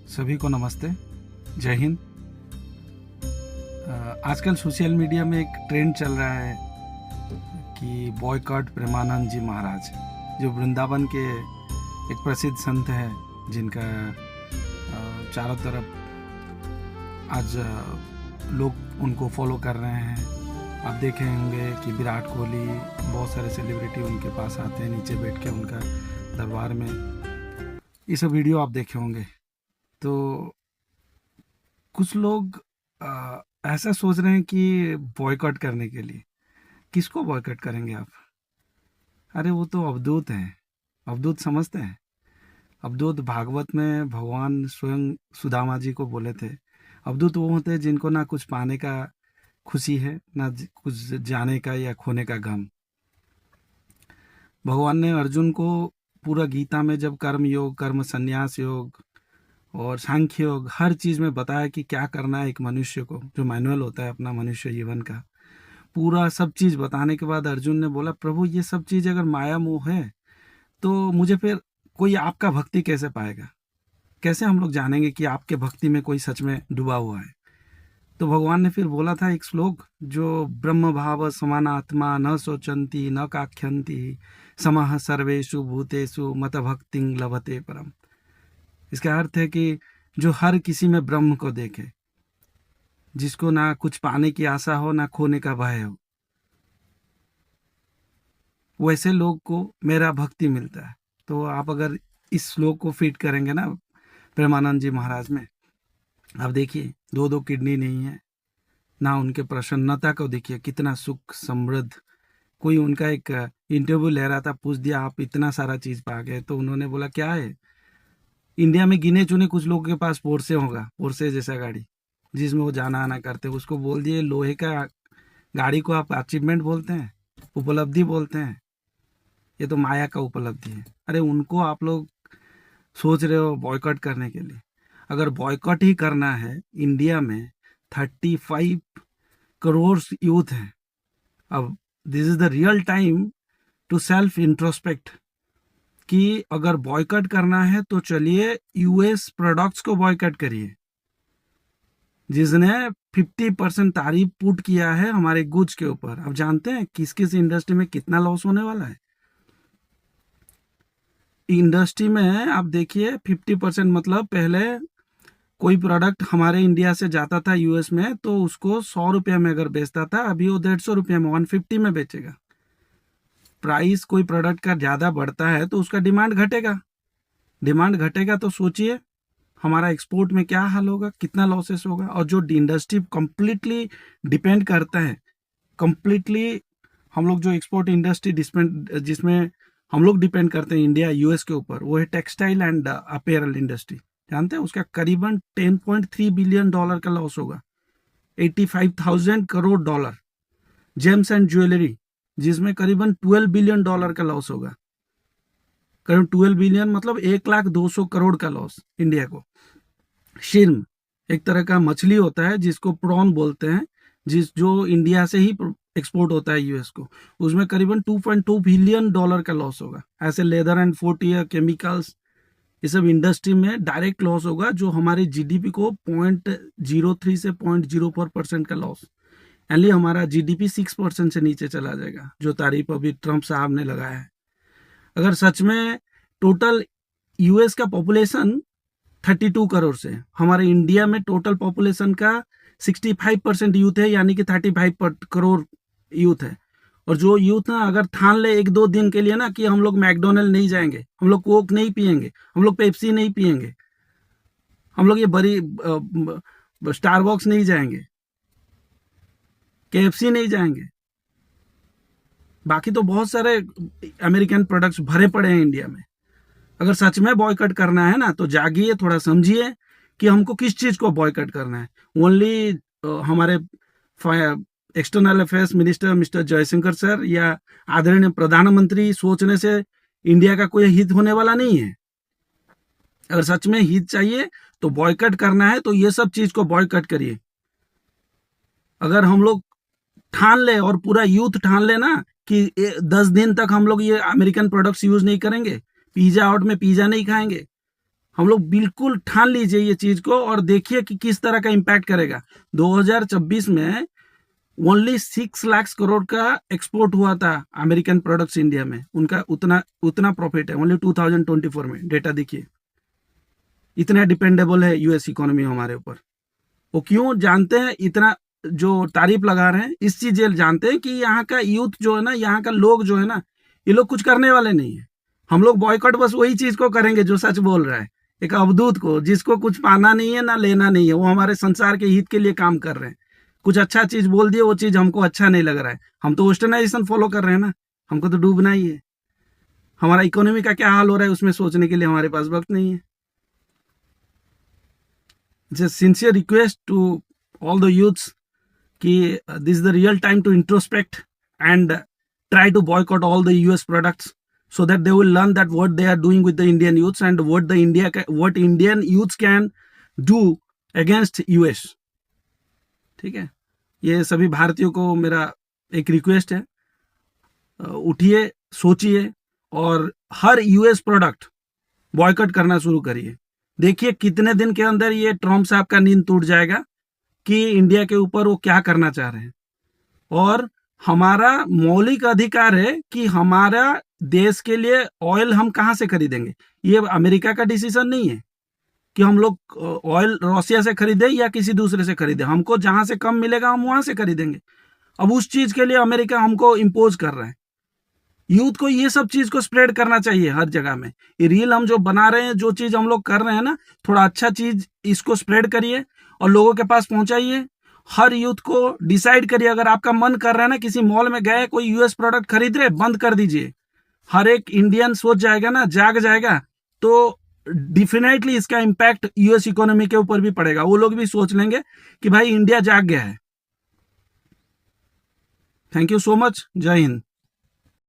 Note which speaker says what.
Speaker 1: सभी को नमस्ते, जय हिंद। आजकल सोशल मीडिया में एक ट्रेंड चल रहा है कि बॉयकॉट प्रेमानंद जी महाराज, जो वृंदावन के एक प्रसिद्ध संत है, जिनका चारों तरफ आज लोग उनको फॉलो कर रहे हैं। आप देखे होंगे कि विराट कोहली, बहुत सारे सेलिब्रिटी उनके पास आते हैं, नीचे बैठ के उनका दरबार में। ये सब वीडियो आप देखे होंगे। तो कुछ लोग ऐसा सोच रहे हैं कि बॉयकॉट करने के लिए। किसको बॉयकॉट करेंगे आप? अरे वो तो अवधूत हैं। अवधूत समझते हैं? अवधूत भागवत में भगवान स्वयं सुदामा जी को बोले थे, अवधूत वो होते हैं जिनको ना कुछ पाने का खुशी है, ना कुछ जाने का या खोने का गम। भगवान ने अर्जुन को पूरा गीता में जब कर्म योग, कर्म संन्यास योग और सांख्य योग, हर चीज़ में बताया कि क्या करना है एक मनुष्य को, जो मैनुअल होता है अपना मनुष्य जीवन का, पूरा सब चीज़ बताने के बाद अर्जुन ने बोला, प्रभु ये सब चीज़ अगर माया मोह है तो मुझे फिर कोई आपका भक्ति कैसे पाएगा? कैसे हम लोग जानेंगे कि आपके भक्ति में कोई सच में डूबा हुआ है? तो भगवान ने फिर बोला था एक श्लोक, जो ब्रह्म भाव समानात्मा न सोचंती न काख्यंती समः सर्वेषु भूतेषु मत भक्ति लभते परम। इसका अर्थ है कि जो हर किसी में ब्रह्म को देखे, जिसको ना कुछ पाने की आशा हो, ना खोने का भय हो, वैसे लोग को मेरा भक्ति मिलता है। तो आप अगर इस श्लोक को फिट करेंगे ना प्रेमानंद जी महाराज में, आप देखिए, दो किडनी नहीं है, ना उनके प्रसन्नता को देखिए, कितना सुख समृद्ध। कोई उनका एक इंटरव्यू ले रहा था, पूछ दिया आप इतना सारा चीज़ पा गए, तो उन्होंने बोला क्या है, इंडिया में गिने चुने कुछ लोगों के पास पोर्से होगा, पोर्से जैसा गाड़ी जिसमें वो जाना आना करते हैं। उसको बोल दिए लोहे का गाड़ी को आप अचीवमेंट बोलते हैं, उपलब्धि बोलते हैं, ये तो माया का उपलब्धि है। अरे उनको आप लोग सोच रहे हो बॉयकॉट करने के लिए? अगर बॉयकॉट ही करना है, इंडिया में 35 करोड़ यूथ हैं। अब this is the real time to self introspect कि अगर बॉयकॉट करना है तो चलिए यूएस प्रोडक्ट्स को बॉयकॉट करिए, जिसने 50% तारीफ पुट किया है हमारे गुड्स के ऊपर। अब जानते हैं किस किस इंडस्ट्री में कितना लॉस होने वाला है। इंडस्ट्री में आप देखिए 50%, मतलब पहले कोई प्रोडक्ट हमारे इंडिया से जाता था यूएस में तो उसको 100 रुपये में अगर बेचता था, अभी वो 150 रुपये में 150 में बेचेगा। प्राइस कोई प्रोडक्ट का ज़्यादा बढ़ता है तो उसका डिमांड घटेगा। डिमांड घटेगा तो सोचिए हमारा एक्सपोर्ट में क्या हाल होगा, कितना लॉसेस होगा। और जो इंडस्ट्री कंप्लीटली डिपेंड करता है, कंप्लीटली हम लोग जो एक्सपोर्ट इंडस्ट्री जिसमें हम लोग डिपेंड करते हैं इंडिया यूएस के ऊपर, वो है टेक्सटाइल एंड अपैरल इंडस्ट्री। जानते हैं उसका करीबन $10.3 बिलियन का लॉस होगा, 85,000 crore dollar. James and jewellery, जिसमें करीबन $12 बिलियन का लॉस होगा। करीब 12 बिलियन मतलब 1,200,000 करोड़ का लॉस इंडिया को। शिर्म एक तरह का मछली होता है जिसको प्रॉन बोलते हैं, जो इंडिया से ही एक्सपोर्ट होता है यूएस को, उसमें करीबन $2.2 बिलियन का लॉस होगा। ऐसे लेदर एंड फुटवियर, केमिकल्स, ये सब इंडस्ट्री में डायरेक्ट लॉस होगा, जो हमारे जीडीपी को 0.03 से 0.04% का लॉस। यानी हमारा जीडीपी 6% से नीचे चला जाएगा, जो तारीफ अभी ट्रंप साहब ने लगाया है। अगर सच में टोटल यूएस का पॉपुलेशन 32 करोड़ से, हमारे इंडिया में टोटल पॉपुलेशन का 65% यूथ है, यानी कि 35 करोड़ यूथ है। और जो यूथ ना अगर ठान ले 1-2 दिन के लिए ना कि हम लोग मैकडोनल्ड नहीं जाएंगे, हम लोग कोक नहीं पियेंगे, हम लोग पेप्सी नहीं पियेंगे, हम लोग ये बड़ी स्टारबक्स नहीं जाएंगे, केएफसी नहीं जाएंगे, बाकी तो बहुत सारे अमेरिकन प्रोडक्ट्स भरे पड़े हैं इंडिया में। अगर सच में बॉयकॉट करना है ना तो जागिए, थोड़ा समझिए कि हमको किस चीज को बॉयकॉट करना है। ओनली हमारे external affairs minister mister Jaishankar sir या आदरणीय प्रधानमंत्री सोचने से इंडिया का कोई हित होने वाला नहीं है। अगर सच में हित चाहिए तो बॉयकॉट करना है तो ये सब चीज को बॉयकॉट करिए। अगर हम लोग ठान ले और पूरा यूथ ठान ले ना कि 10 दिन तक हम लोग ये अमेरिकन प्रोडक्ट्स यूज नहीं करेंगे, पिज्जा आउट में पिज्जा नहीं खाएंगे, हम लोग बिल्कुल ठान लीजिए ये चीज को और देखिए कि किस तरह का इम्पैक्ट करेगा। 2026 में ओनली 6 लाख करोड़ का एक्सपोर्ट हुआ था अमेरिकन प्रोडक्ट्स इंडिया में, उनका उतना उतना प्रॉफिट है ओनली 2024 में। डेटा देखिए, इतना डिपेंडेबल है यूएस इकोनॉमी हमारे ऊपर। वो क्यों जानते हैं, इतना जो तारीफ लगा रहे हैं इस चीज ये जानते हैं कि यहाँ का यूथ जो है ना, यहाँ का लोग जो है ना, ये लोग कुछ करने वाले नहीं है। हम लोग बॉयकॉट बस वही चीज को करेंगे जो सच बोल रहा है, एक अवधूत को जिसको कुछ पाना नहीं है ना लेना नहीं है, वो हमारे संसार के हित के लिए काम कर रहे हैं। कुछ अच्छा चीज बोल दिए, वो चीज हमको अच्छा नहीं लग रहा है, हम तो वेस्टर्नाइजेशन फॉलो कर रहे हैं ना, हमको तो डूबना ही है। हमारा इकोनॉमी का क्या हाल हो रहा है उसमें सोचने के लिए हमारे पास वक्त नहीं है। It's a sincere request to all the youths कि this is the real time to introspect and try to boycott all the US products so that they will learn that what they are doing with the Indian youths and what Indian youths can do against US। ठीक है, ये सभी भारतीयों को मेरा एक request है, उठिए, सोचिए और हर यूएस प्रोडक्ट बॉयकॉट करना शुरू करिए। देखिए कितने दिन के अंदर ये ट्रम्प साहब का नींद टूट जाएगा कि इंडिया के ऊपर वो क्या करना चाह रहे हैं। और हमारा मौलिक अधिकार है कि हमारा देश के लिए ऑयल हम कहाँ से खरीदेंगे। ये अमेरिका का डिसीजन नहीं है कि हम लोग ऑयल रशिया से खरीदें या किसी दूसरे से खरीदें। हमको जहां से कम मिलेगा हम वहां से खरीदेंगे। अब उस चीज के लिए अमेरिका हमको इम्पोज कर रहा है। यूथ को ये सब चीज को स्प्रेड करना चाहिए हर जगह में। ये रील हम जो बना रहे हैं, जो चीज हम लोग कर रहे हैं ना, थोड़ा अच्छा चीज इसको स्प्रेड करिए और लोगों के पास पहुंचाइए। हर यूथ को डिसाइड करिए, अगर आपका मन कर रहा है ना, किसी मॉल में गए कोई यूएस प्रोडक्ट खरीद रहे, बंद कर दीजिए। हर एक इंडियन सोच जाएगा ना, जाग जाएगा, तो डिफिनेटली इसका इम्पैक्ट यूएस इकोनॉमी के ऊपर भी पड़ेगा। वो लोग भी सोच लेंगे कि भाई इंडिया जाग गया है। Thank you so much. जय हिंद।